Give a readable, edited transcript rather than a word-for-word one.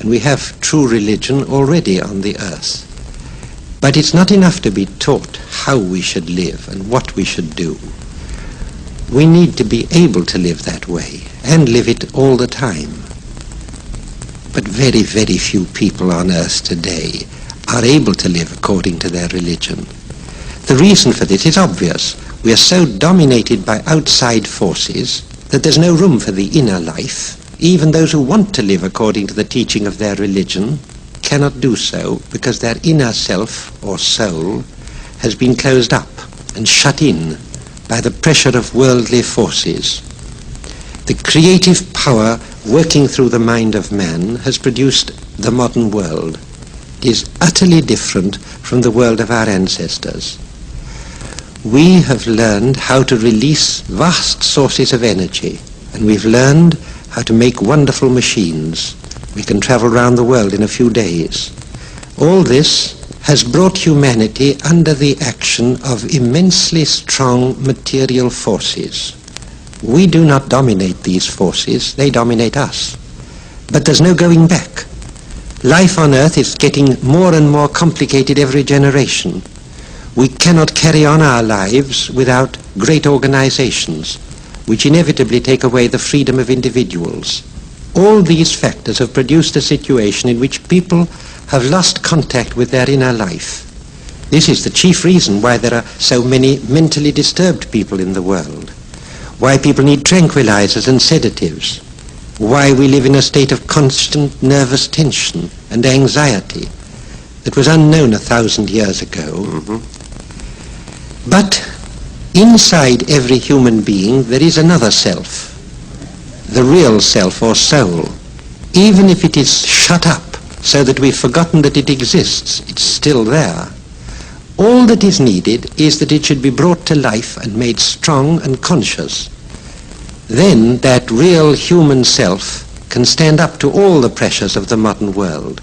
and we have true religion already on the earth. But it's not enough to be taught how we should live and what we should do. We need to be able to live that way, and live it all the time. But very, very few people on earth today are able to live according to their religion. The reason for this is obvious. We are so dominated by outside forces that there's no room for the inner life. Even those who want to live according to the teaching of their religion cannot do so because their inner self or soul has been closed up and shut in by the pressure of worldly forces. The creative power working through the mind of man has produced the modern world. It is utterly different from the world of our ancestors. We have learned how to release vast sources of energy, and we've learned how to make wonderful machines. We can travel around the world in a few days. All this has brought humanity under the action of immensely strong material forces. We do not dominate these forces, they dominate us. But there's no going back. Life on Earth is getting more and more complicated every generation. We cannot carry on our lives without great organizations, which inevitably take away the freedom of individuals. All these factors have produced a situation in which people have lost contact with their inner life. This is the chief reason why there are so many mentally disturbed people in the world, why people need tranquilizers and sedatives, why we live in a state of constant nervous tension and anxiety that was unknown 1,000 years ago. But inside every human being there is another self, the real self or soul. Even if it is shut up so that we've forgotten that it exists, it's still there. All that is needed is that it should be brought to life and made strong and conscious. Then that real human self can stand up to all the pressures of the modern world.